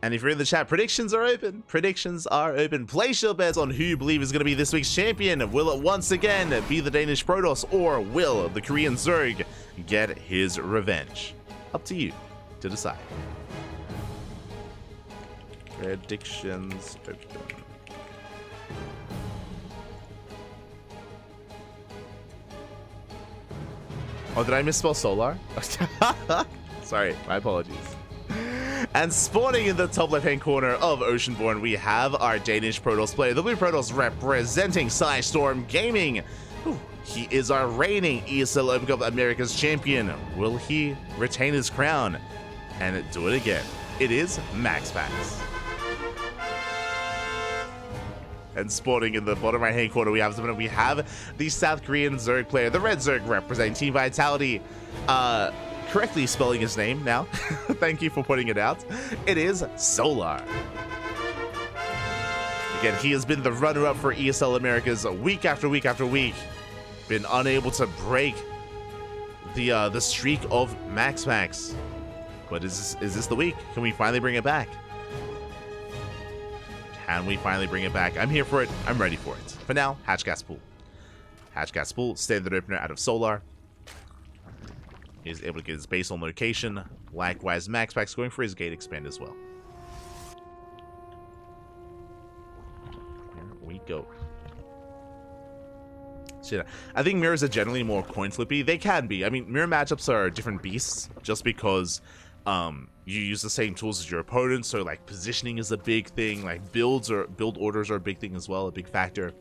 And if you're in the chat, predictions are open. Predictions are open. Place your bets on who you believe is going to be this week's champion. Will it once again be the Danish Protoss, or will the Korean Zerg get his revenge? Up to you to decide. Predictions open. Oh, did I misspell Solar? Sorry, my apologies. And spawning in the top left-hand corner of Oceanborn, we have our Danish Protoss player, the Blue Protoss representing Storm Gaming. Ooh, he is our reigning ESL Open Cup Americas champion. Will he retain his crown and do it again? It is MaxPax. And spawning in the bottom right-hand corner, we have the South Korean Zerg player, the Red Zerg representing Team Vitality. Correctly spelling his name now. Thank you for putting it out. It is Solar. Again, he has been the runner-up for ESL Americas week after week after week. Been unable to break the streak of MaxPax. But is this the week? Can we finally bring it back? Can we finally bring it back? I'm here for it. I'm ready for it. For now, Hatch Gas Pool. Hatch Gas Pool, standard opener out of Solar. Is able to get his base on location. Likewise, MaxPax going for his gate expand as well. Here we go. So yeah, I think mirrors are generally more coin flippy. They can be. I mean, mirror matchups are different beasts just because you use the same tools as your opponent. So like positioning is a big thing. Like build orders are a big thing as well, a big factor.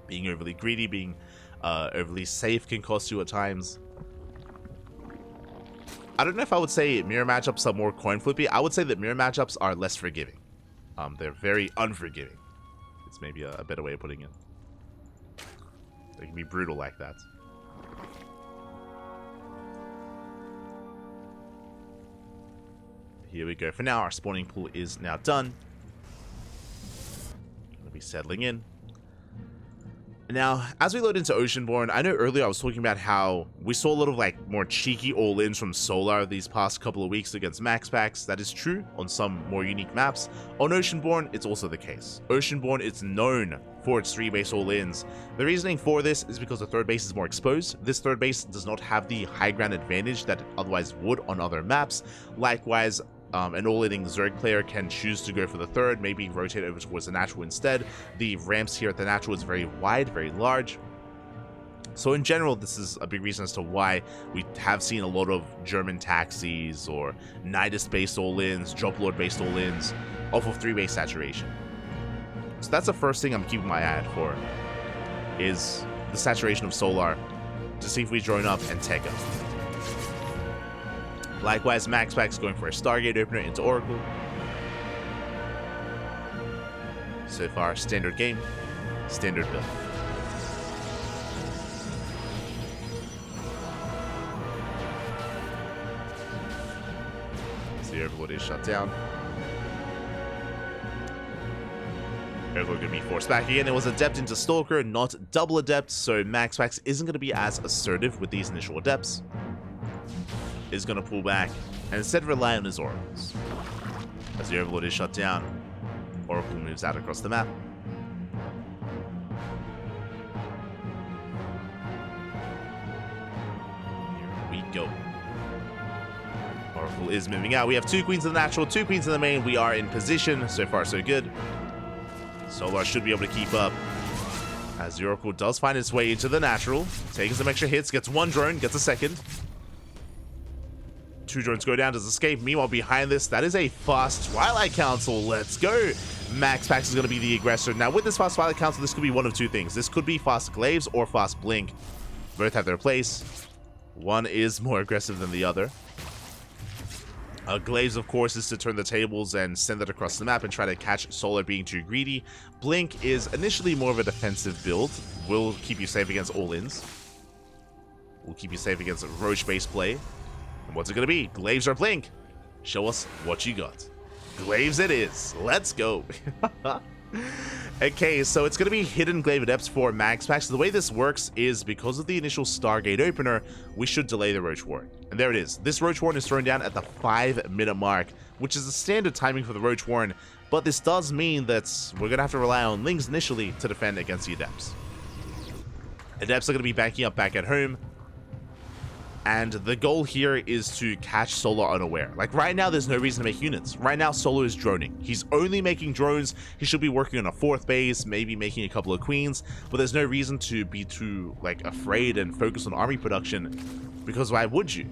Being overly greedy, being overly safe can cost you at times. I don't know if I would say mirror matchups are more coin flippy. I would say that mirror matchups are less forgiving. They're very unforgiving. It's maybe a better way of putting it. They can be brutal like that. Here we go. For now, our spawning pool is now done. We'll be settling in. Now, as we load into Oceanborn, I know earlier I was talking about how we saw a lot of like more cheeky all-ins from Solar these past couple of weeks against MaxPax. That is true on some more unique maps. On Oceanborn, it's also the case. Oceanborn is known for its 3-base all-ins. The reasoning for this is because the third base is more exposed. This third base does not have the high ground advantage that it otherwise would on other maps. Likewise, an all-inning Zerg player can choose to go for the third, maybe rotate over towards the natural instead. The ramps here at the natural is very wide, very large. So in general, this is a big reason as to why we have seen a lot of German taxis or Nidus-based all-ins, Droplord-based all-ins off of 3-base saturation. So that's the first thing I'm keeping my eye out for, is the saturation of Solar, to see if we join up and take up. Likewise, MaxPax going for a Stargate opener into Oracle. So far, standard game, standard build. See, everybody is shut down. Oracle going to be forced back again. It was Adept into Stalker, not double Adept, so MaxPax isn't going to be as assertive with these initial Adepts. Is going to pull back and instead rely on his oracles. As the Overlord is shut down, Oracle moves out across the map. Here we go. Oracle is moving out. We have 2 queens in the natural, 2 queens in the main. We are in position. So far, so good. Solar should be able to keep up. As the Oracle does find its way into the natural, taking some extra hits, gets 1 drone, gets a second. 2 drones go down, does escape. Meanwhile, behind this, that is a fast Twilight Council. Let's go. MaxPax is going to be the aggressor. Now, with this fast Twilight Council, this could be one of 2 things. This could be fast Glaives or fast Blink. Both have their place. One is more aggressive than the other. Glaives, of course, is to turn the tables and send it across the map and try to catch Solar being too greedy. Blink is initially more of a defensive build. Will keep you safe against all-ins. Will keep you safe against Roach-based play. And what's it going to be? Glaives or Blink? Show us what you got. Glaives it is. Let's go. Okay, so it's going to be hidden Glaive Adepts for MaxPax. The way this works is because of the initial Stargate opener, we should delay the Roach Warren. And there it is. This Roach Warren is thrown down at the 5-minute mark, which is the standard timing for the Roach Warren, but this does mean that we're going to have to rely on Lings initially to defend against the Adepts. Adepts are going to be backing up back at home, and the goal here is to catch Solar unaware. Like, right now, there's no reason to make units. Right now, Solar is droning. He's only making drones. He should be working on a 4th base, maybe making a couple of queens, but there's no reason to be too, like, afraid and focus on army production, because why would you?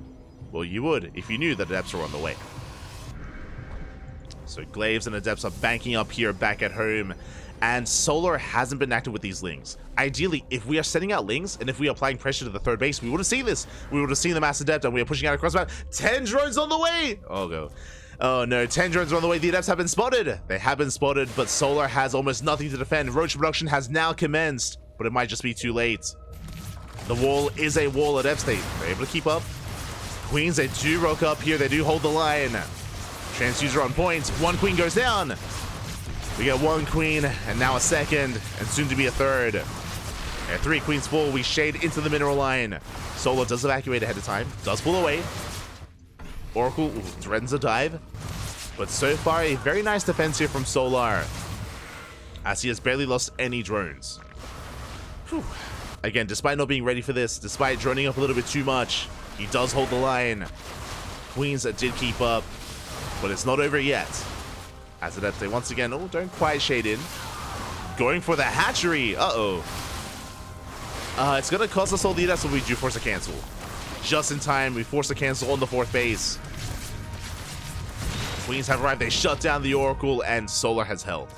Well, you would if you knew that Adepts were on the way. So Glaives and Adepts are banking up here back at home, and Solar hasn't been active with these Lings. Ideally, if we are sending out Lings, and if we are applying pressure to the 3rd base, we would have seen this. We would have seen the Mass Adept, and we are pushing out across the map. 10 drones on the way! Oh no, 10 drones are on the way. The Adepts have been spotted. They have been spotted, but Solar has almost nothing to defend. Roach production has now commenced, but it might just be too late. The wall is a wall. Adepts, they're able to keep up. Queens, they do rock up here. They do hold the line. Transducer on point. 1 queen goes down. We get 1 queen, and now a 2nd, and soon to be a 3rd. At 3 queens full, we shade into the mineral line. Solar does evacuate ahead of time, does pull away. Oracle threatens a dive, but so far a very nice defense here from Solar, as he has barely lost any drones. Whew. Again, despite not being ready for this, despite droning up a little bit too much, he does hold the line. Queens that did keep up, but it's not over yet. As Adepts, they once again, don't quite shade in. Going for the hatchery. It's going to cost us all the Adepts, but we do force a cancel. Just in time, we force a cancel on the 4th base. Queens have arrived, they shut down the Oracle, and Solar has held.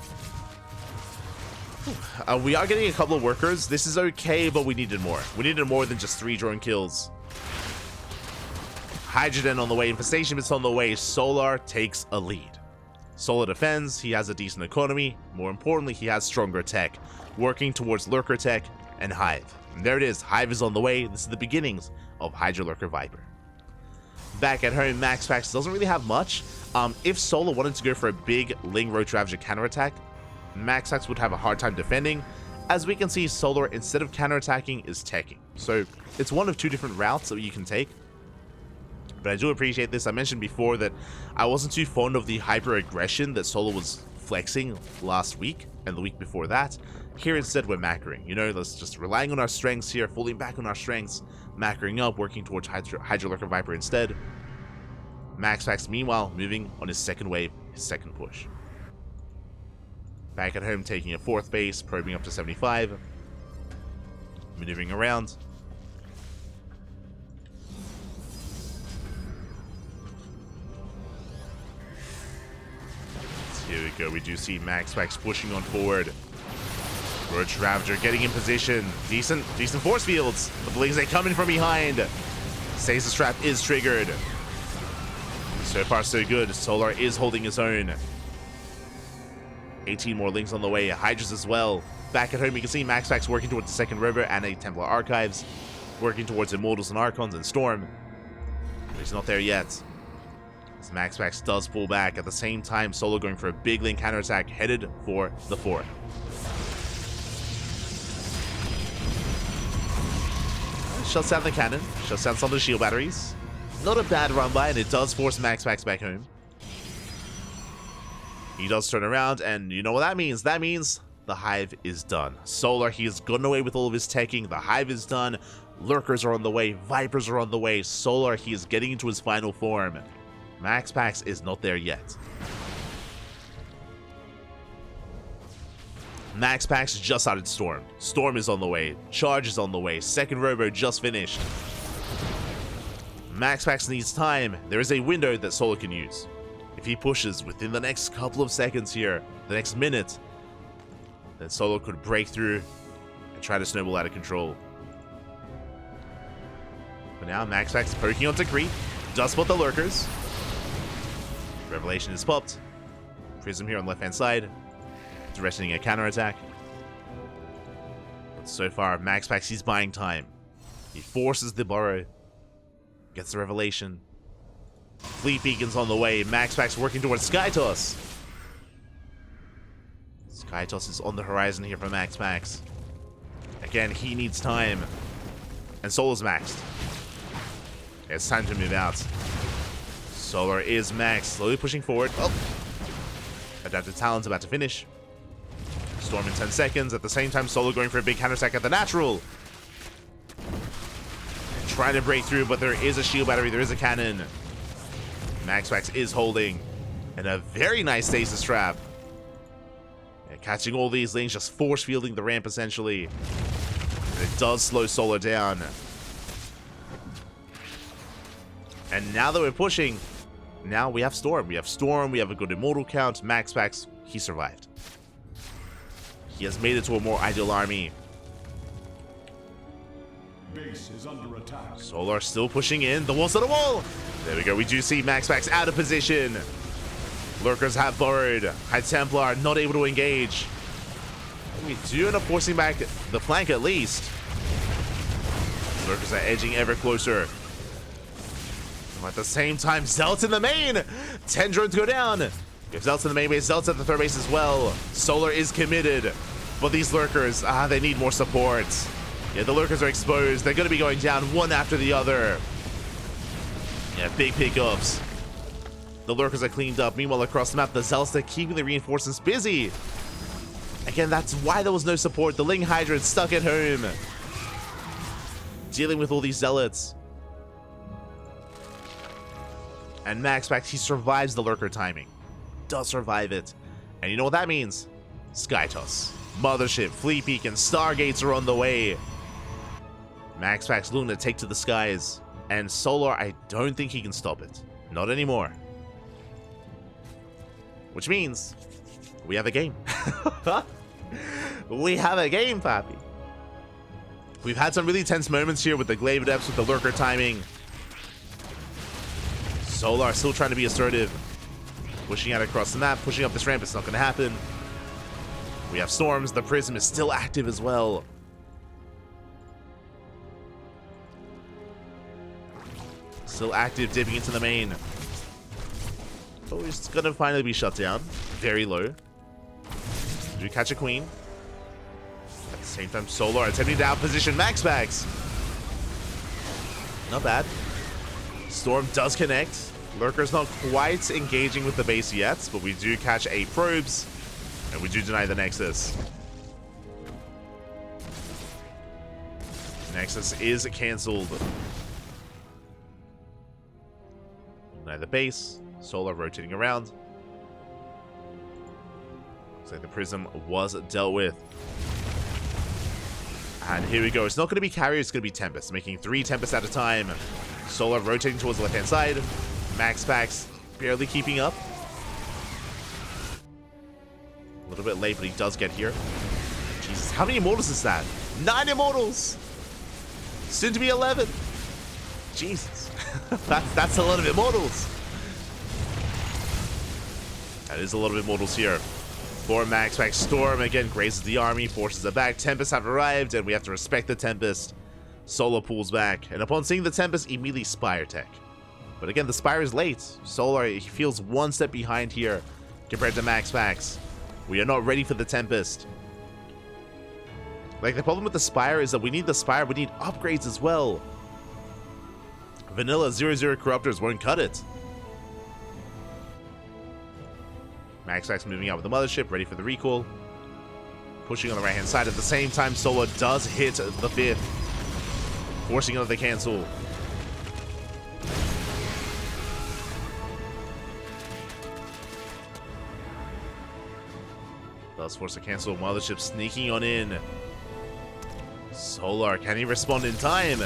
We are getting a couple of workers. This is okay, but we needed more. We needed more than just 3 drone kills. Hydrogen on the way, Infestation Bits on the way. Solar takes a lead. Solar defends, he has a decent economy. More importantly, he has stronger tech, working towards Lurker tech and Hive. And there it is, Hive is on the way. This is the beginnings of Hydra Lurker Viper. Back at home, MaxPax doesn't really have much. If Solar wanted to go for a big Ling Roach Ravager counterattack, MaxPax would have a hard time defending. As we can see, Solar, instead of counterattacking, is teching. So it's one of 2 different routes that you can take. But I do appreciate this. I mentioned before that I wasn't too fond of the hyper-aggression that Solar was flexing last week and the week before that. Here instead we're macroing. You know, let's just relying on our strengths here, falling back on our strengths, macroing up, working towards Hydra Lurker Viper instead. MaxPax, meanwhile, moving on his 2nd wave, his 2nd push. Back at home, taking a 4th base, probing up to 75. Maneuvering around. Here we go, we do see MaxPax pushing on forward. Roach Ravager getting in position. Decent force fields. The Blings, they come in from behind. Stasis Trap is triggered. So far, so good. Solar is holding his own. 18 more Lings on the way. Hydras as well. Back at home, you can see MaxPax working towards the 2nd Rover and a Templar Archives. Working towards Immortals and Archons and Storm. But he's not there yet. As MaxPax does pull back. At the same time, Solar going for a big Ling counterattack, headed for the 4th. Shuts down the cannon, shuts down some of the shield batteries. Not a bad run by, and it does force MaxPax back home. He does turn around, and you know what that means? That means the Hive is done. Solar, he has gotten away with all of his teching. The Hive is done. Lurkers are on the way. Vipers are on the way. Solar, he is getting into his final form. MaxPax is not there yet. MaxPax just started Storm. Storm is on the way. Charge is on the way. 2nd Robo just finished. MaxPax needs time. There is a window that Solar can use. If he pushes within the next couple of seconds here, the next minute, then Solar could break through and try to snowball out of control. But now MaxPax poking onto Creep. Does spot the Lurkers. Revelation is popped. Prism here on the left-hand side. Threatening a counterattack. But so far, MaxPax, he's buying time. He forces the burrow. Gets the Revelation. Fleet Beacon's on the way. MaxPax working towards Skytoss. Skytoss is on the horizon here for MaxPax. Again, he needs time. And Solar's maxed. It's time to move out. Solar is max, slowly pushing forward. Oh! Adaptive Talon's about to finish. Storm in 10 seconds. At the same time, Solar going for a big counter-attack at the natural. Trying to break through, but there is a shield battery. There is a cannon. MaxPax is holding. And a very nice stasis trap. Yeah, catching all these lanes, just force fielding the ramp, essentially. And it does slow Solar down. And now that we're pushing, now we have Storm. We have Storm, we have a good immortal count. MaxPax, he survived. He has made it to a more ideal army. Base is under attack. Solar still pushing in. The wall's to the wall. There we go. We do see MaxPax out of position. Lurkers have burrowed. High Templar not able to engage. We do end up forcing back the flank at least. Lurkers are edging ever closer. At the same time, Zelt's in the main. 10 drones go down. If Zelt's in the main base, Zelt's at the third base as well. Solar is committed. But these Lurkers, they need more support. Yeah, the Lurkers are exposed. They're going to be going down one after the other. Yeah, big pickups. The Lurkers are cleaned up. Meanwhile, across the map, the Zelts are keeping the reinforcements busy. Again, that's why there was no support. The Ling Hydra stuck at home. Dealing with all these Zealots. And MaxPax, he survives the Lurker timing. Does survive it. And you know what that means? Skytoss, Mothership, Fleet Peak, and Stargates are on the way. MaxPax Luna take to the skies. And Solar, I don't think he can stop it. Not anymore. Which means we have a game. We have a game, Pappy. We've had some really tense moments here with the Glaive Adepts, with the Lurker timing. Solar still trying to be assertive. Pushing out across the map, pushing up this ramp. It's not going to happen. We have Storms. The Prism is still active as well. Still active, dipping into the main. Oh, he's going to finally be shut down. Very low. Do we catch a Queen? At the same time, Solar attempting to outposition MaxPax. Not bad. Storm does connect. Lurker's not quite engaging with the base yet, but we do catch 8 probes, and we do deny the Nexus. Nexus is cancelled. Deny the base. Solar rotating around. Looks like the Prism was dealt with. And here we go. It's not going to be Carrier, it's going to be Tempest, making 3 Tempests at a time. Solar rotating towards the left-hand side. MaxPax barely keeping up. A little bit late, but he does get here. Jesus, how many immortals is that? 9 immortals! Soon to be 11. Jesus. That's a lot of immortals. That is a lot of immortals here. For MaxPax, Storm again grazes the army, forces it back. Tempests have arrived, and we have to respect the Tempest. Solar pulls back, and upon seeing the Tempest, immediately Spire tech. But again, the Spire is late. Solar, he feels one step behind here compared to MaxPax. We are not ready for the Tempest. Like, the problem with the Spire is that we need the Spire, we need upgrades as well. Vanilla 0-0 Corruptors won't cut it. MaxPax moving out with the Mothership, ready for the recall. Pushing on the right-hand side. At the same time, Solar does hit the 5th. Forcing another cancel. Does force a cancel. Mothership sneaking on in. Solar, can he respond in time?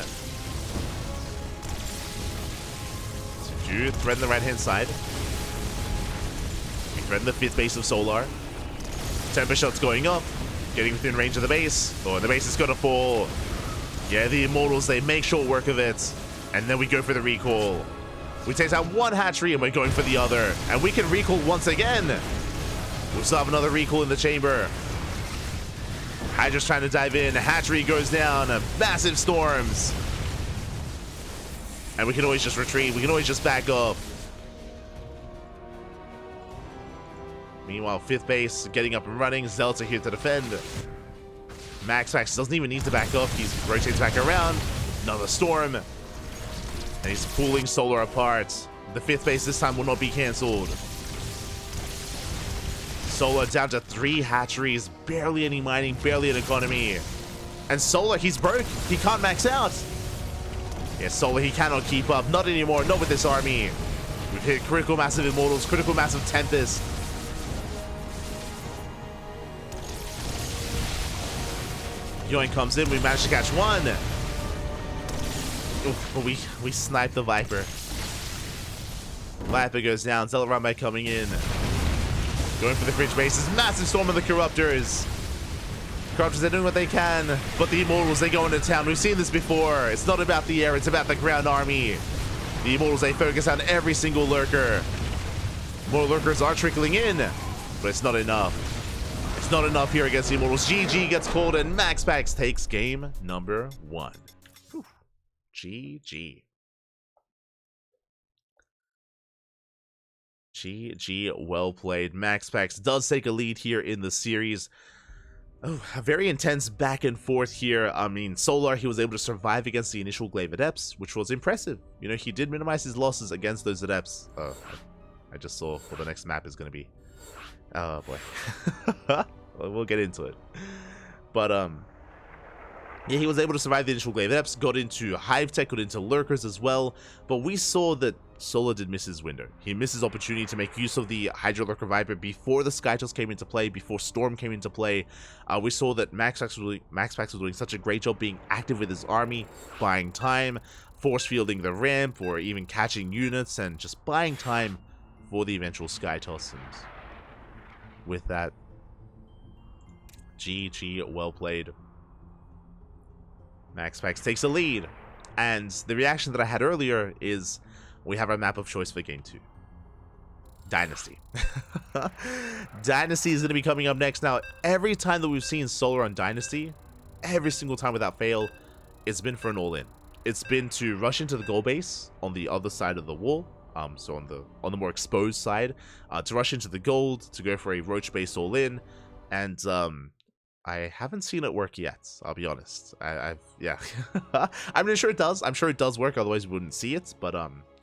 To threaten the right-hand side. We threaten the 5th base of Solar. Temper shots going up. Getting within range of the base. Oh, and the base is going to fall. Yeah, the Immortals, they make short work of it. And then we go for the recall. We take out one hatchery and we're going for the other. And we can recall once again. We'll still have another recall in the chamber. Hydra's trying to dive in. Hatchery goes down. Massive storms. And we can always just retreat. We can always just back up. Meanwhile, 5th base getting up and running. Zelts are here to defend. MaxPax doesn't even need to back up. He rotates back around. Another storm. And he's pulling Solar apart. The 5th base this time will not be cancelled. Solar down to 3 hatcheries, barely any mining, barely an economy. And Solar, he's broke. He can't max out. Yeah, Solar, he cannot keep up. Not anymore, not with this army. We've hit critical massive Immortals, critical massive Tempest. Yoink comes in, we managed to catch one. Oof, but we sniped the Viper. Viper goes down, Zealot coming in. Going for the fridge bases, massive storm of the Corruptors. Corruptors are doing what they can, but the Immortals, they go into town. We've seen this before. It's not about the air, it's about the ground army. The Immortals, they focus on every single lurker. More lurkers are trickling in, but it's not enough. It's not enough here against the Immortals. GG gets called, and MaxPax takes game number 1. Whew. GG. GG, well played. MaxPax does take a lead here in the series. Oh, a very intense back and forth here. I mean, Solar, he was able to survive against the initial Glaive Adepts, which was impressive. You know, he did minimize his losses against those Adepts. I just saw what the next map is going to be. Oh, boy. We'll get into it. But, yeah, he was able to survive the initial Glaive Adepts, got into Hive Tech, got into Lurkers as well. But we saw that Solar did miss his window. He missed his opportunity to make use of the Hydra Lurker Viper before the Skytoss came into play, before Storm came into play. We saw that MaxPax was doing such a great job being active with his army, buying time, force fielding the ramp, or even catching units, and just buying time for the eventual Skytoss. And with that, GG, well played. MaxPax takes a lead. And the reaction that I had earlier is we have our map of choice for game 2. Dynasty. Dynasty is going to be coming up next. Now, every time that we've seen Solar on Dynasty, every single time without fail, it's been for an all-in. It's been to rush into the goal base on the other side of the wall, so on the more exposed side, to rush into the gold, to go for a roach-based all-in, and I haven't seen it work yet, I'll be honest. Yeah. I'm sure it does. I'm sure it does work, otherwise we wouldn't see it, but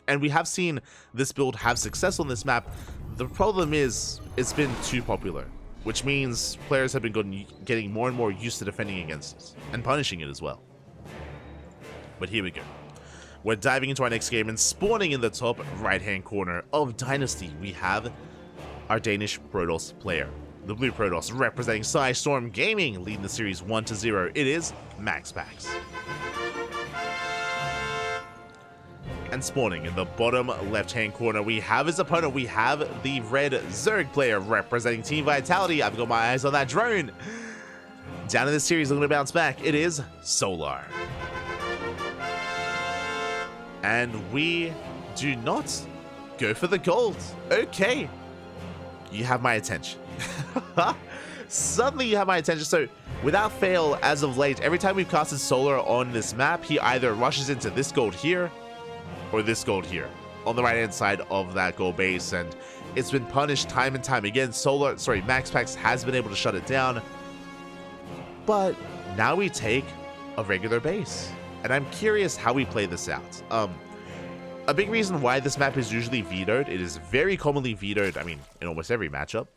and we have seen this build have success on this map. The problem is it's been too popular, which means players have been getting more and more used to defending against it and punishing it as well. But here we go. We're diving into our next game, and spawning in the top right-hand corner of Dynasty, we have our Danish Protoss player. The blue Protoss representing Storm Gaming, leading the series 1-0. It is MaxPax. And spawning in the bottom left-hand corner, we have his opponent. We have the red Zerg player representing Team Vitality. I've got my eyes on that drone. Down in this series, looking to bounce back, it is Solar. And we do not go for the gold. Okay. You have my attention. Suddenly you have my attention. So without fail, as of late, every time we've casted Solar on this map, he either rushes into this gold here or this gold here on the right hand side of that gold base, and it's been punished time and time again. MaxPax has been able to shut it down, but now we take a regular base, and I'm curious how we play this out. A big reason why this map is usually vetoed, it is very commonly vetoed, I mean, in almost every matchup,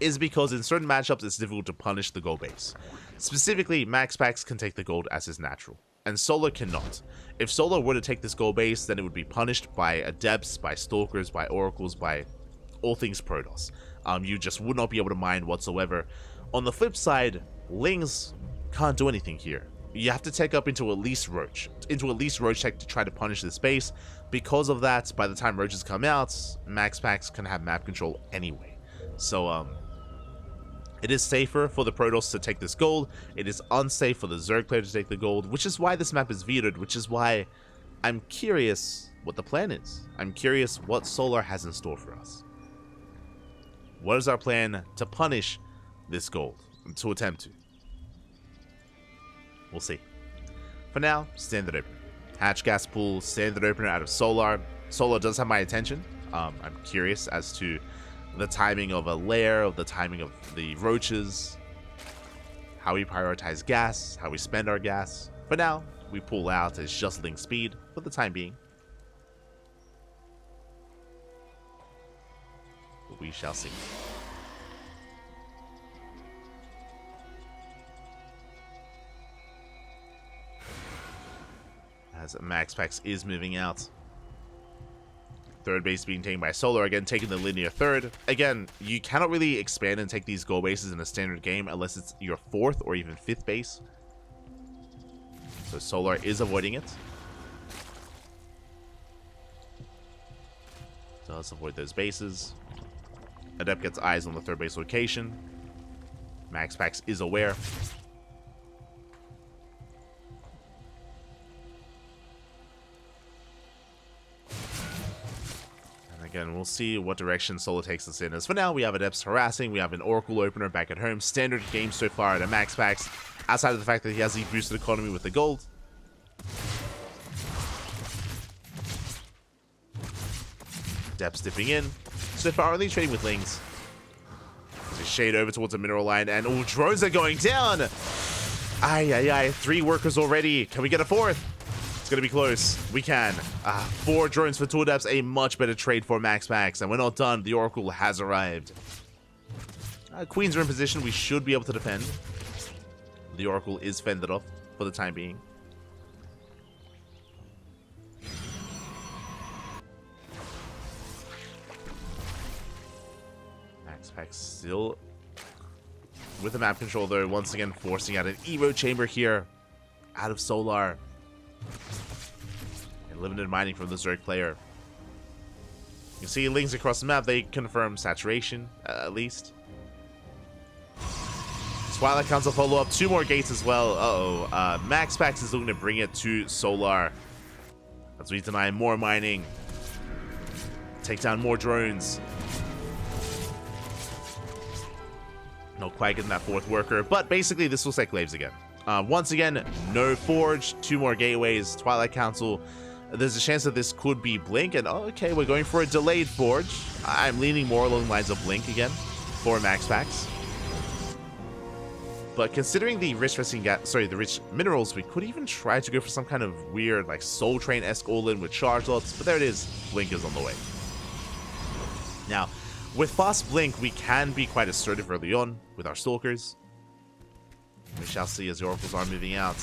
is because in certain matchups it's difficult to punish the gold base. Specifically, MaxPax can take the gold as his natural, and Solar cannot. If Solar were to take this gold base, then it would be punished by Adepts, by Stalkers, by Oracles, by all things Protoss. You just would not be able to mine whatsoever. On the flip side, Lings can't do anything here. You have to tech up into at least Roach Tech to try to punish this base. Because of that, by the time Roaches come out, MaxPax can have map control anyway. So, it is safer for the Protoss to take this gold. It is unsafe for the Zerg player to take the gold, which is why this map is vetoed, which is why I'm curious what the plan is. I'm curious what Solar has in store for us. What is our plan to punish this gold? To attempt to. We'll see. For now, standard opener. Hatch gas pool, standard opener out of Solar. Solar does have my attention. I'm curious as to the timing of a lair, of the timing of the roaches, how we prioritize gas, how we spend our gas. For now, we pull out as just link speed for the time being. But we shall see. As MaxPax is moving out. Third base being taken by Solar, again taking the linear third. Again, you cannot really expand and take these goal bases in a standard game unless it's your fourth or even fifth base. So Solar is avoiding it. So let's avoid those bases. Adept gets eyes on the third base location. MaxPax is aware. Again, we'll see what direction Solar takes us in. As for now, we have Adepts harassing, we have an Oracle opener back at home. Standard game so far at a MaxPax, outside of the fact that he has the boosted economy with the gold. Adepts dipping in. So far, only trading with Lings. There's a shade over towards the mineral line, and all drones are going down! Aye. 3 workers already. Can we get a 4th? It's going to be close. We can. 4 drones for 2 Adepts, a much better trade for MaxPax. And we're not done. The Oracle has arrived. Queens are in position. We should be able to defend. The Oracle is fended off for the time being. MaxPax still with the map control, though, once again forcing out an Evo chamber here out of Solar. And limited mining from the Zerg player. You see links across the map, they confirm saturation, at least. Twilight Council follow up, 2 more gates as well. MaxPax is looking to bring it to Solar as we deny more mining. Take down more drones. Not quite getting that 4th worker, but basically this looks like Glaives again. Once again, no Forge, 2 more gateways, Twilight Council. There's a chance that this could be Blink, and okay, we're going for a delayed Forge. I'm leaning more along the lines of Blink again for MaxPax. But considering the rich the rich minerals, we could even try to go for some kind of weird, like Soul Train-esque all-in with charge lots, but there it is. Blink is on the way. Now, with fast Blink, we can be quite assertive early on with our Stalkers. We shall see as the Oracles are moving out.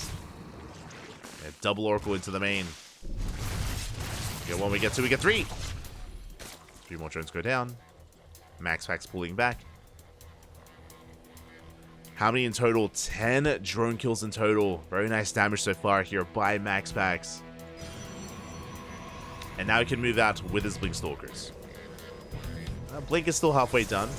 Yeah, double Oracle into the main. We get 1, we get 2, we get 3. 3 more drones go down. MaxPax pulling back. How many in total? 10 drone kills in total. Very nice damage so far here by MaxPax. And now he can move out with his Blink Stalkers. Blink is still halfway done.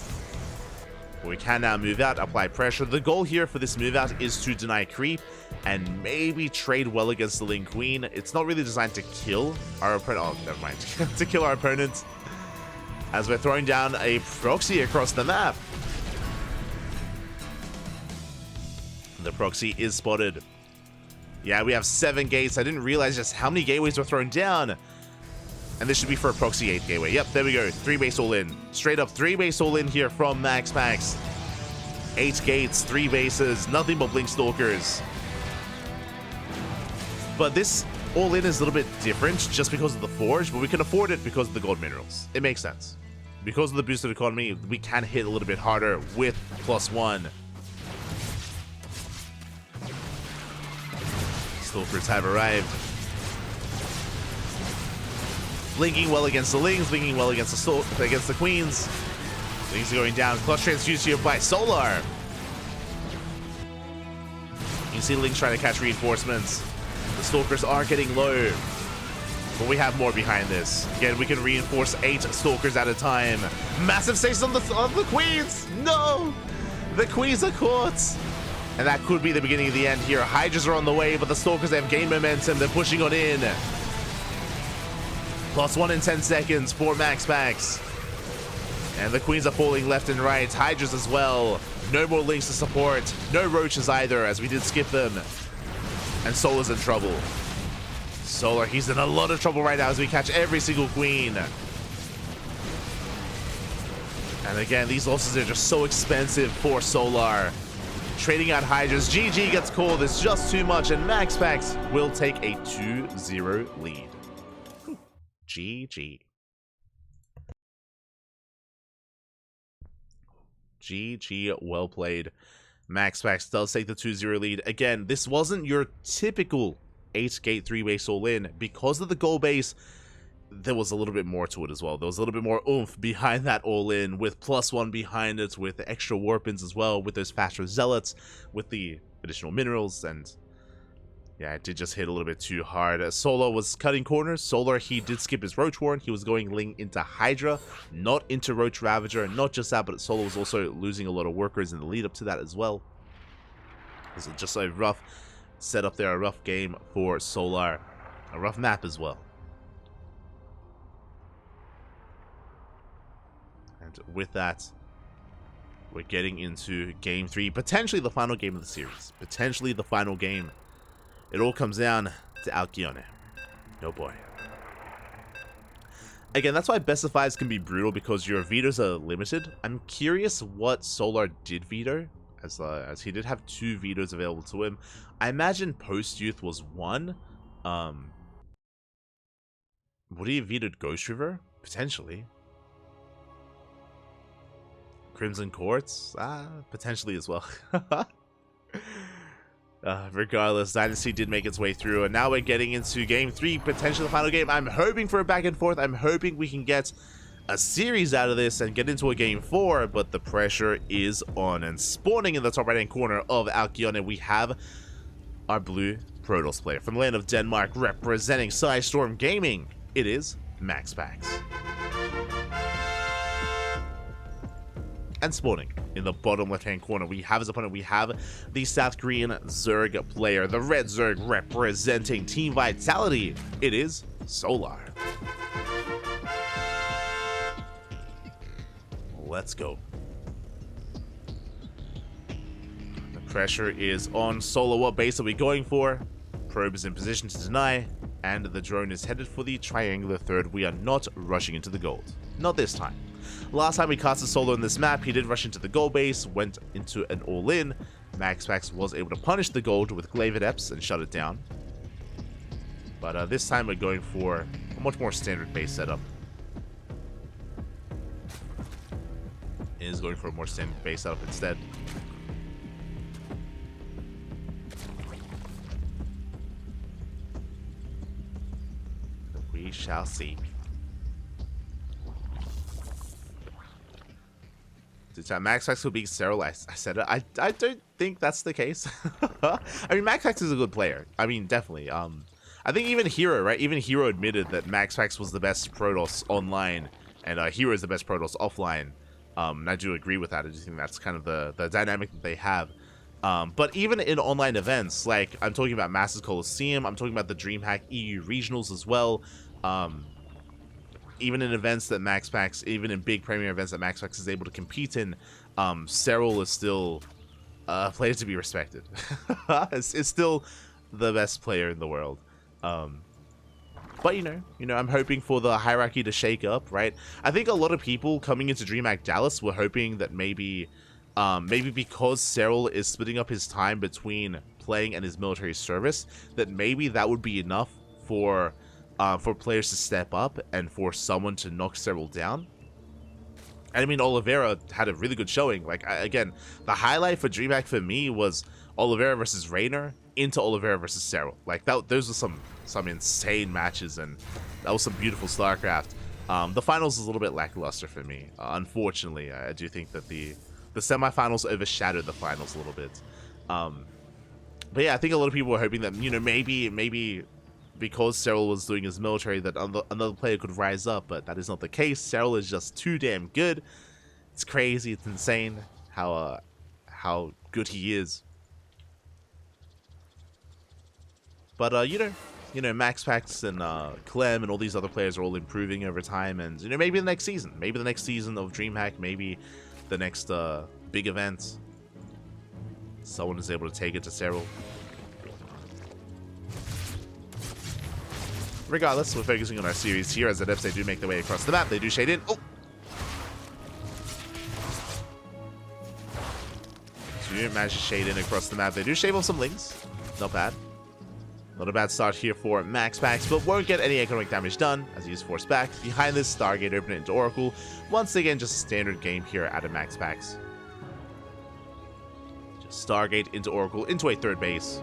But we can now move out, apply pressure. The goal here for this move out is to deny creep and maybe trade well against the Link Queen. It's not really designed to kill our opponent. Oh, never mind. To kill our opponent. As we're throwing down a proxy across the map. The proxy is spotted. Yeah, we have 7 gates. I didn't realize just how many gateways were thrown down. And this should be for a proxy 8 gateway. Yep, there we go. 3 base all in. Straight up 3 base all in here from MaxPax. 8 gates, 3 bases, nothing but Blink Stalkers. But this all in is a little bit different just because of the Forge, but we can afford it because of the gold minerals. It makes sense. Because of the boosted economy, we can hit a little bit harder with +1. Stalkers have arrived. Blinking well against the Lings, blinking well against the Queens. Lings are going down. Clutch transfused here by Solar. You see Lings trying to catch reinforcements. The Stalkers are getting low. But we have more behind this. Again, we can reinforce 8 Stalkers at a time. Massive saves on the Queens! No! The Queens are caught! And that could be the beginning of the end here. Hydras are on the way, but the Stalkers have gained momentum. They're pushing on in. +1 in 10 seconds for MaxPax. And the Queens are falling left and right. Hydras as well. No more Links to support. No Roaches either, as we did skip them. And Solar's in trouble. Solar, he's in a lot of trouble right now as we catch every single Queen. And again, these losses are just so expensive for Solar. Trading out Hydras. GG gets called. It's just too much, and MaxPax will take a 2-0 lead. GG. GG, well played. MaxPax does take the 2-0 lead. Again, this wasn't your typical 8-gate 3-base all-in. Because of the goal base, there was a little bit more to it as well. There was a little bit more oomph behind that all-in, with +1 behind it, with the extra warpins as well, with those faster zealots, with the additional minerals, and yeah, it did just hit a little bit too hard. Solo was cutting corners. Solar, he did skip his Roach Warren. He was going Ling into Hydra, not into Roach Ravager. And not just that, but Solo was also losing a lot of workers in the lead up to that as well. It was just a rough setup there, a rough game for Solar. A rough map as well. And with that, we're getting into Game 3. Potentially the final game of the series. Potentially the final game. It all comes down to Alcyone. Oh boy. Again, that's why best of fives can be brutal, because your vetoes are limited. I'm curious what Solar did veto, as he did have 2 vetoes available to him. I imagine Post-Youth was 1. Would he have vetoed Ghost River? Potentially. Crimson Courts? Potentially as well. Regardless, Dynasty did make its way through, and now we're getting into Game 3, potentially the final game. I'm hoping for a back and forth. I'm hoping we can get a series out of this and get into a Game 4, but the pressure is on. And spawning in the top right-hand corner of Alcyone, we have our blue Protoss player from the land of Denmark, representing Storm Gaming. It is MaxPax. And spawning in the bottom left-hand corner, we have his opponent. We have the South Korean Zerg player, the Red Zerg representing Team Vitality. It is Solar. Let's go. The pressure is on Solar. What base are we going for? Probe is in position to deny, and the drone is headed for the triangular third. We are not rushing into the gold. Not this time. Last time we casted Solo in this map, he did rush into the gold base, went into an all-in. MaxPax was able to punish the gold with Glaive Adepts and shut it down. But this time we're going for a much more standard base setup. It is going for a more standard base setup instead. We shall see. MaxPax will beat Cyril. I said it. I don't think that's the case. I mean, MaxPax is a good player. I mean, definitely. I think even Hero, right? Even Hero admitted that MaxPax was the best Protoss online, and Hero is the best Protoss offline. And I do agree with that. I just think that's kind of the dynamic that they have. But even in online events, like I'm talking about Masters Coliseum, I'm talking about the DreamHack EU regionals as well. Even in events that MaxPax, even in big premier events that MaxPax is able to compete in, Cyril is still a player to be respected. It's still the best player in the world. But you know, I'm hoping for the hierarchy to shake up, right? I think a lot of people coming into DreamHack Dallas were hoping that maybe because Cyril is splitting up his time between playing and his military service, that maybe that would be enough for players to step up and for someone to knock Cyril down. And I mean, Oliveira had a really good showing. Like, again, the highlight for DreamHack for me was Oliveira versus Raynor into Oliveira versus Cyril. Like, those were some insane matches, and that was some beautiful StarCraft. The finals is a little bit lackluster for me. Unfortunately, I do think that the semifinals overshadowed the finals a little bit. But yeah, I think a lot of people were hoping that, you know, maybe because Cyril was doing his military, that another player could rise up, but that is not the case. Cyril is just too damn good. It's crazy, it's insane how good he is. But you know, MaxPax and Clem and all these other players are all improving over time, and you know, maybe the next season of DreamHack, maybe the next big event, someone is able to take it to Cyril. Regardless, we're focusing on our series here. As Adepts, they do make their way across the map. They do shade in. Oh! So you manage to shade in across the map. They do shave off some links. Not bad. Not a bad start here for MaxPax, but won't get any economic damage done as he is forced back. Behind this, Stargate open it into Oracle. Once again, just a standard game here out of MaxPax. Stargate into Oracle into a third base.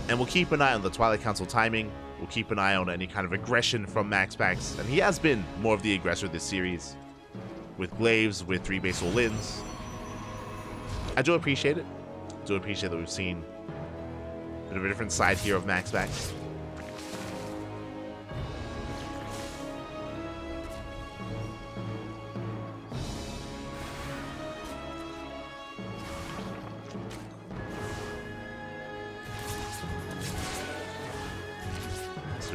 And we'll keep an eye on the Twilight Council timing. We'll keep an eye on any kind of aggression from MaxPax. And he has been more of the aggressor this series. With Glaives, with 3 base all-ins. I do appreciate it. I do appreciate that we've seen a bit of a different side here of MaxPax.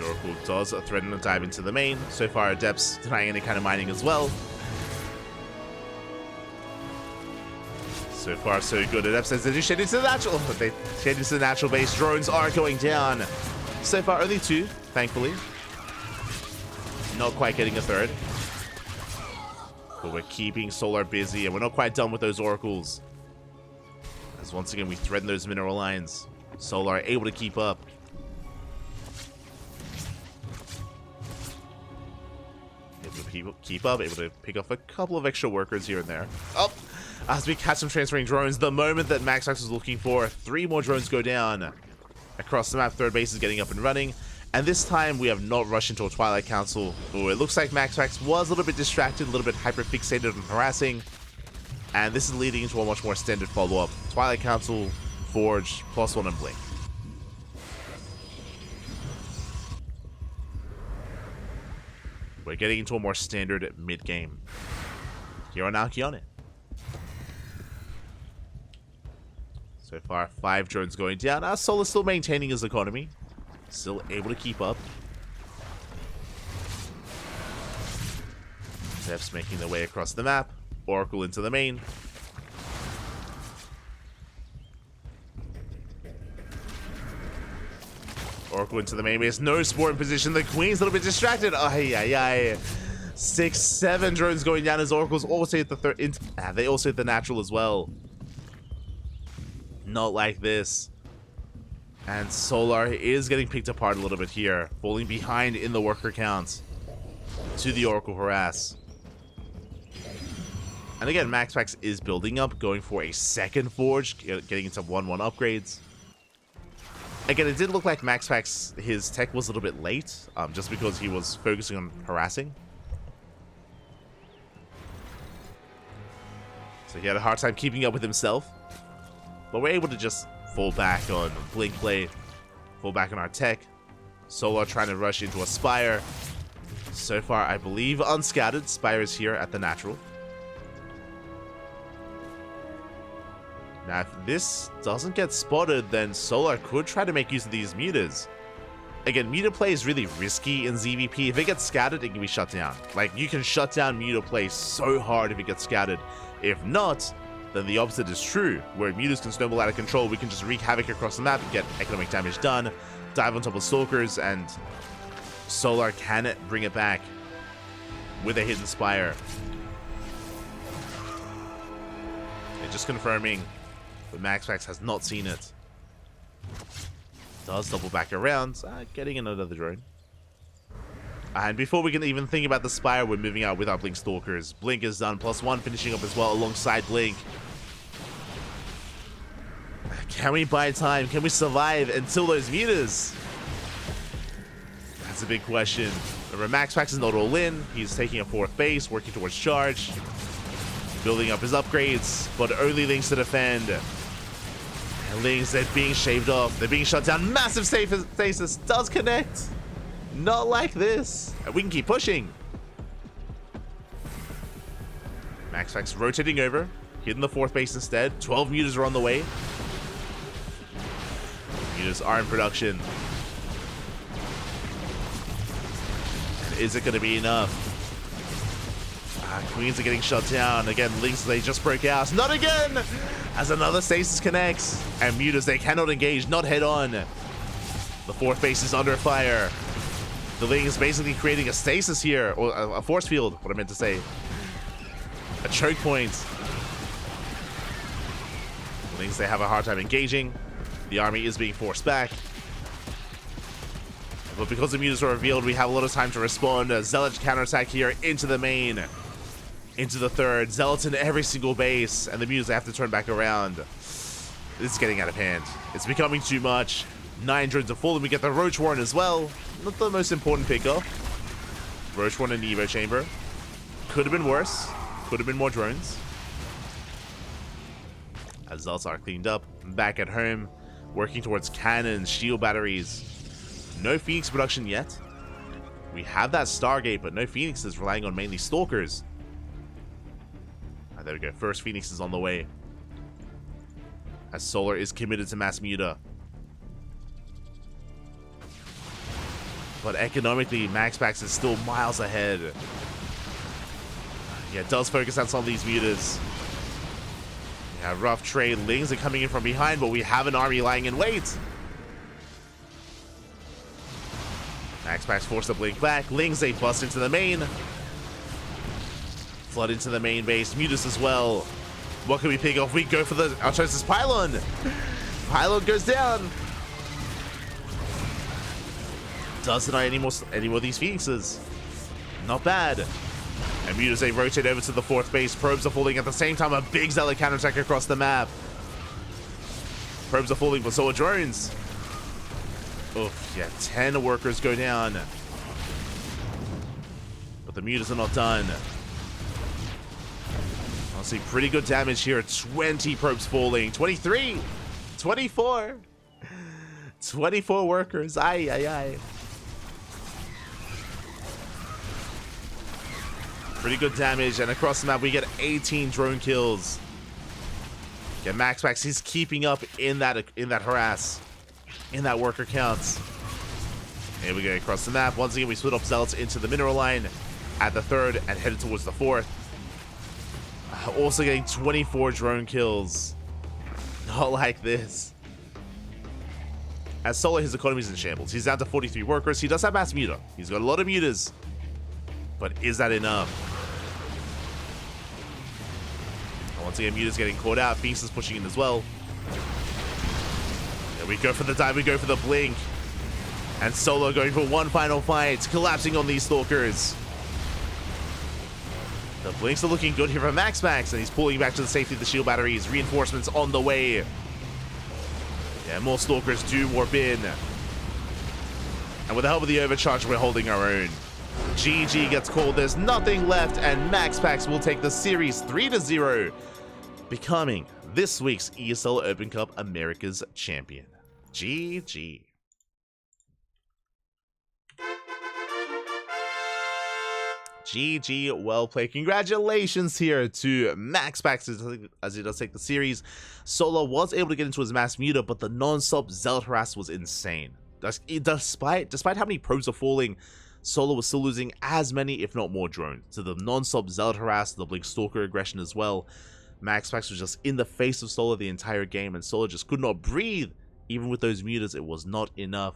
Oracle does threaten to dive into the main. So far, Adepts denying any kind of mining as well. So far, so good. Adepts says they do shade into the natural. But they shade into the natural base. Drones are going down. So far, only 2, thankfully. Not quite getting a third. But we're keeping Solar busy, and we're not quite done with those Oracles. As once again, we threaten those mineral lines. Solar able to keep up. Keep up, able to pick off a couple of extra workers here and there. Oh, as we catch some transferring drones, the moment that MaxPax was looking for, 3 more drones go down across the map. Third base is getting up and running, and this time we have not rushed into a Twilight Council. Oh, it looks like MaxPax was a little bit distracted, a little bit hyper-fixated on harassing, and this is leading into a much more standard follow-up. Twilight Council, Forge, +1 and Blink. We're getting into a more standard mid-game here on Alkione. So far, 5 drones going down. Solar's still maintaining his economy. Still able to keep up. Zev's making their way across the map. Oracle into the main. Oracle into the main base. No Spore in position. The Queen's a little bit distracted. Ay, ay, ay. 6, 7 drones going down as Oracle's also hit the third. They also hit the natural as well. Not like this. And Solar is getting picked apart a little bit here. Falling behind in the worker count to the Oracle harass. And again, MaxPax is building up, going for a second Forge, getting into 1-1 upgrades. Again, it did look like MaxPax, his tech was a little bit late, just because he was focusing on harassing. So he had a hard time keeping up with himself. But we're able to just fall back on Blink play, fall back on our tech. Solar trying to rush into a Spire. So far, I believe unscattered. Spire is here at the natural. Now, if this doesn't get spotted, then Solar could try to make use of these mutas. Again, muta play is really risky in ZvP. If it gets scattered, it can be shut down. Like, you can shut down muta play so hard if it gets scattered. If not, then the opposite is true, where mutas can snowball out of control. We can just wreak havoc across the map, get economic damage done, dive on top of Stalkers, and Solar can bring it back with a hidden Spire. And just confirming, but MaxPax has not seen it. Does double back around, getting another drone. And before we can even think about the Spire, we're moving out with our Blink Stalkers. Blink is done, +1 finishing up as well alongside Blink. Can we buy time? Can we survive until those mutas? That's a big question. Remember, MaxPax is not all in. He's taking a 4th base, working towards charge, building up his upgrades, but only Lings to defend. And Lings, they're being shaved off. They're being shut down. Massive stasis does connect. Not like this. And we can keep pushing. MaxPax rotating over, hitting the 4th base instead. 12 mutas are on the way. Mutas are in production. And is it going to be enough? Queens are getting shut down. Again, Lings, they just broke out. Not again! As another stasis connects. And mutas, they cannot engage, not head on. The 4th base is under fire. The Lings basically creating a stasis here, or a force field, what I meant to say. A choke point. The Lings, they have a hard time engaging. The army is being forced back. But because the mutas are revealed, we have a lot of time to respond. Zealot counterattack here into the main. Into the 3rd. Zealots in every single base. And the mutas, they have to turn back around. This is getting out of hand. It's becoming too much. 9 drones are falling. We get the Roach Warren as well. Not the most important pickup. Roach Warren and Evo Chamber. Could have been worse. Could have been more drones. As Zaltar cleaned up. Back at home. Working towards cannons, shield batteries. No Phoenix production yet. We have that Stargate, but no Phoenixes, relying on mainly Stalkers. There we go. First Phoenix is on the way. As Solar is committed to Mass Muta. But economically, MaxPax is still miles ahead. Yeah, does focus on some of these mutas. Yeah, rough trade. Lings are coming in from behind, but we have an army lying in wait. MaxPax forced to blink back. Lings, they bust into the main. Flood into the main base. Mutas as well. What can we pick off? We go for the Archosis Pylon. Pylon goes down. Doesn't know any more of these Phoenixes. Not bad. And Mutas, they rotate over to the 4th base. Probes are falling at the same time. A big Zealot counterattack across the map. Probes are falling, but so are drones. Oof, yeah, 10 workers go down. But the Mutas are not done. Honestly, pretty good damage here. 20 probes falling. 23. 24. 24 workers. Aye, aye, aye. Pretty good damage. And across the map, we get 18 drone kills. Yeah, MaxPax, he's keeping up in that harass. In that worker counts. Here we go across the map. Once again, we split up Zealots into the mineral line at the 3rd and headed towards the 4th. Also getting 24 drone kills. Not like this. As Solar, his economy is in shambles. He's down to 43 workers. He does have Mass Muta. He's got a lot of mutas. But is that enough? And once again, Muta's getting caught out. Beast is pushing in as well. There we go for the dive. We go for the blink. And Solo going for one final fight. Collapsing on these Stalkers. The blinks are looking good here for MaxPax, and he's pulling back to the safety of the shield batteries. Reinforcements on the way. Yeah, more Stalkers do warp in. And with the help of the overcharge, we're holding our own. GG gets called. There's nothing left, and MaxPax will take the series 3-0, becoming this week's ESL Open Cup Americas champion. GG. GG, well played. Congratulations here to MaxPax as he does take the series. Solo was able to get into his Mass Muta, but the non-stop Zealot harass was insane. Despite how many probes are falling, Solo was still losing as many, if not more, drones. To the non-stop Zealot harass, the Blink Stalker aggression as well. MaxPax was just in the face of Solo the entire game, and Solo just could not breathe. Even with those mutas, it was not enough.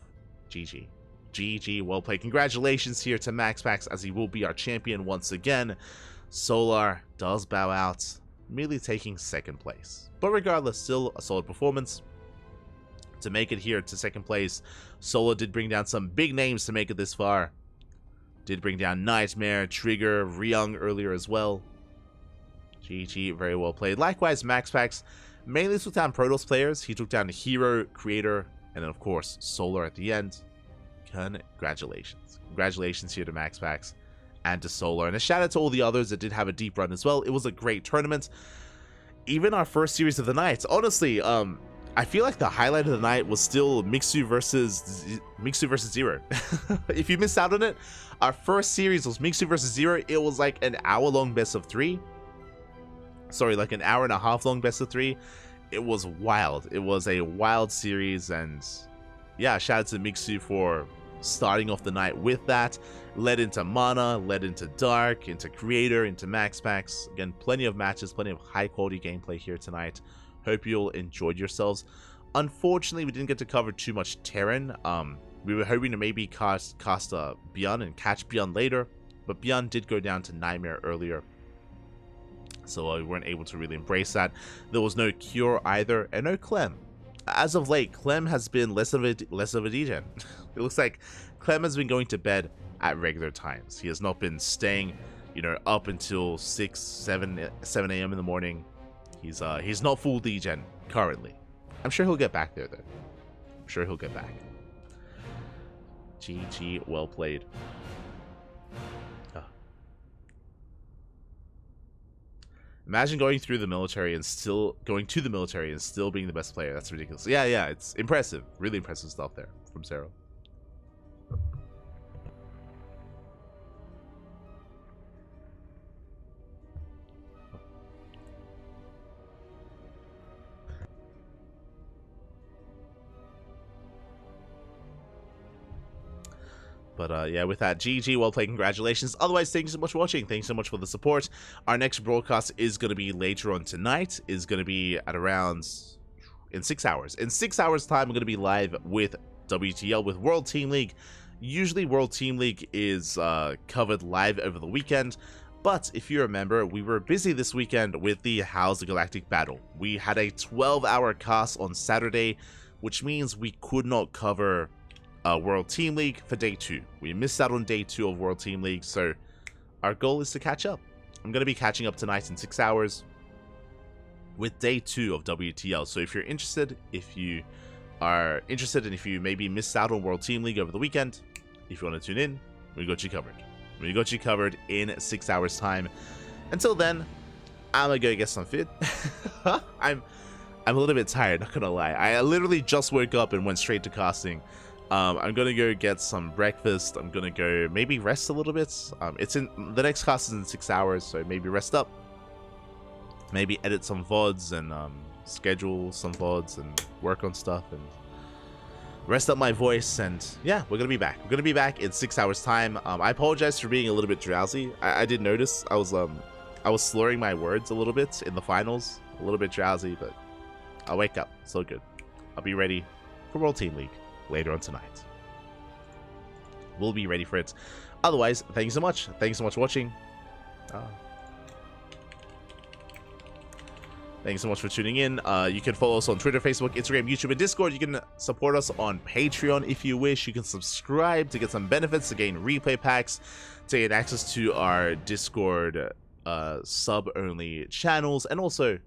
GG. GG, well played. Congratulations here to MaxPax as he will be our champion once again. Solar does bow out, merely taking 2nd place. But regardless, still a solid performance. To make it here to 2nd place, Solar did bring down some big names to make it this far. Did bring down Nightmare, Trigger, Ryung earlier as well. GG, very well played. Likewise, MaxPax mainly took down Protoss players. He took down Hero, Creator, and then of course Solar at the end. Congratulations. Congratulations here to MaxPax and to Solar. And a shout out to all the others that did have a deep run as well. It was a great tournament. Even our first series of the night. Honestly, I feel like the highlight of the night was still Mixu versus Zero. If you missed out on it, our first series was Mixu versus Zero. It was like an hour-long best of 3. Sorry, like an hour and a half long best of 3. It was wild. It was a wild series, and yeah, shout out to Mixu for starting off the night with that. Led into Mana, led into Dark, into Creator, into MaxPax. Again, plenty of matches, plenty of high quality gameplay here tonight. Hope you all enjoyed yourselves. Unfortunately, we didn't get to cover too much Terran. We were hoping to maybe cast Beyond and catch Beyond later, but Beyond did go down to Nightmare earlier, so we weren't able to really embrace that. There was no Cure either, and no Clem. As of late, Clem has been less of a degen. It looks like Clem has been going to bed at regular times. He has not been staying, up until 6, 7 a.m. in the morning. He's not full degen currently. I'm sure he'll get back there, though. I'm sure he'll get back. GG, well played. Oh. Imagine going to the military and still being the best player. That's ridiculous. Yeah, it's impressive. Really impressive stuff there from Zero. But yeah, with that, GG, well played, congratulations. Otherwise, thank you so much for watching. Thanks so much for the support. Our next broadcast is going to be later on tonight. Is going to be at around in 6 hours. In 6 hours' time, I'm going to be live with WTL, with World Team League. Usually, World Team League is covered live over the weekend. But if you remember, we were busy this weekend with the How's the Galactic Battle. We had a 12-hour cast on Saturday, which means we could not cover World Team League for day 2. We missed out on day 2 of World Team League, so our goal is to catch up. I'm going to be catching up tonight in 6 hours with day 2 of WTL. So if you're interested, if you are interested, and if you maybe missed out on World Team League over the weekend, if you want to tune in, we got you covered. We got you covered in 6 hours time. Until then, I'm gonna go get some food. I'm a little bit tired, not gonna lie. I literally just woke up and went straight to casting. I'm gonna go get some breakfast. I'm gonna go maybe rest a little bit. It's in the next cast is in 6 hours, so maybe rest up. Maybe edit some VODs and schedule some VODs and work on stuff and rest up my voice. And yeah, we're gonna be back. We're gonna be back in 6 hours time. I apologize for being a little bit drowsy. I did notice I was slurring my words a little bit in the finals, a little bit drowsy, but I'll wake up. So good. I'll be ready for World Team League later on tonight. We'll be ready for it. Otherwise, thank you so much. Thank you so much for watching. Thank you so much for tuning in. You can follow us on Twitter, Facebook, Instagram, YouTube, and Discord. You can support us on Patreon if you wish. You can subscribe to get some benefits, to gain replay packs, to get access to our Discord sub-only channels, and also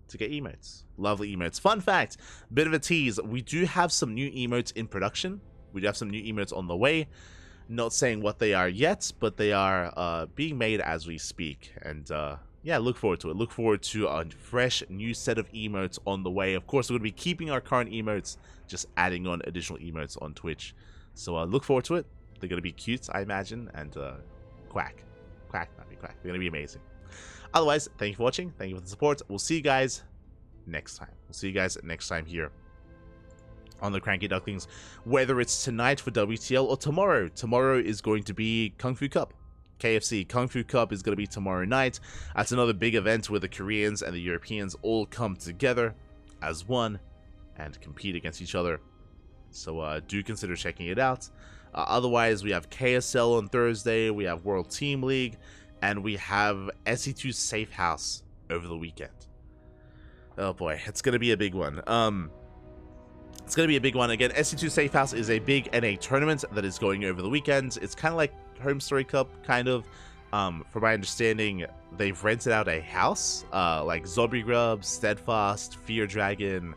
to get emotes. Lovely emotes. Fun fact, bit of a tease, we do have some new emotes in production. We do have some new emotes on the way. Not saying what they are yet, but they are being made as we speak. And yeah, look forward to it. Look forward to a fresh new set of emotes on the way. Of course, we're going to be keeping our current emotes, just adding on additional emotes on Twitch. So look forward to it. They're going to be cute, I imagine, and quack. Quack, not be quack. They're going to be amazing. Otherwise, thank you for watching. Thank you for the support. We'll see you guys next time. We'll see you guys next time here on the CranKy Ducklings. Whether it's tonight for WTL or tomorrow. Tomorrow is going to be Kung Fu Cup. KFC Kung Fu Cup is going to be tomorrow night. That's another big event where the Koreans and the Europeans all come together as one and compete against each other. So do consider checking it out. Otherwise, we have KSL on Thursday. We have World Team League. And we have SE2 Safe House over the weekend. Oh boy, it's going to be a big one. It's going to be a big one. Again, SE2 Safe House is a big NA tournament that is going over the weekend. It's kind of like Home Story Cup, kind of. From my understanding, they've rented out a house. Like Zombie Grub, Steadfast, Fear Dragon,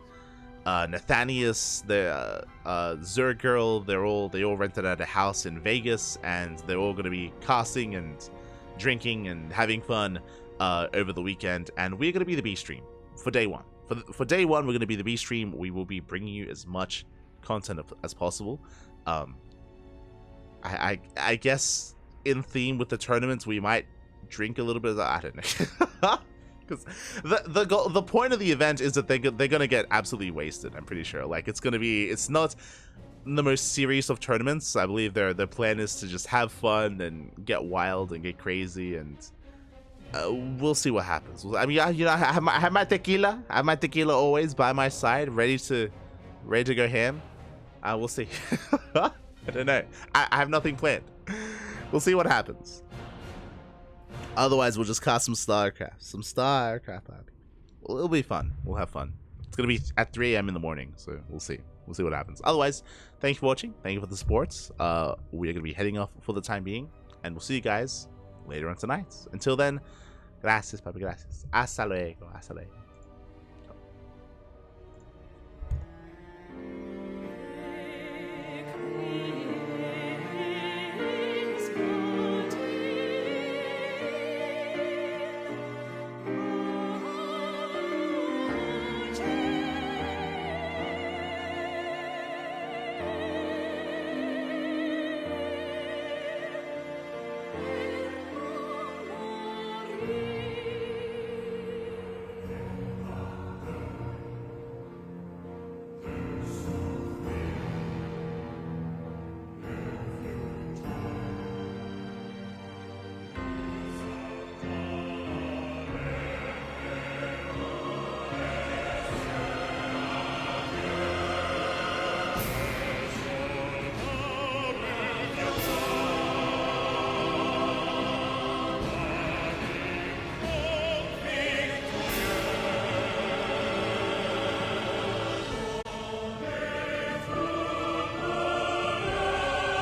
Nathanius, the Zerg Girl, they all rented out a house in Vegas, and they're all going to be casting and drinking and having fun over the weekend. And we're going to be the B stream for day one. For day one, we're going to be the B stream. We will be bringing you as much content as possible. I guess in theme with the tournaments, we might drink a little bit of that. I don't know. Because the point of the event is that they're going to get absolutely wasted, I'm pretty sure. Like, it's not the most serious of tournaments. I believe their plan is to just have fun and get wild and get crazy, and we'll see what happens. I mean, you know, I have my tequila. I have my tequila always by my side, ready to go ham. We'll see. I don't know. I have nothing planned. We'll see what happens. Otherwise, we'll just cast some StarCraft. It'll be fun. We'll have fun. It's gonna be at 3 AM in the morning, so we'll see. We'll see what happens. Otherwise, thank you for watching. Thank you for the support. We are gonna be heading off for the time being, and we'll see you guys later on tonight. Until then, gracias, papi, gracias. Hasta luego. Hasta luego.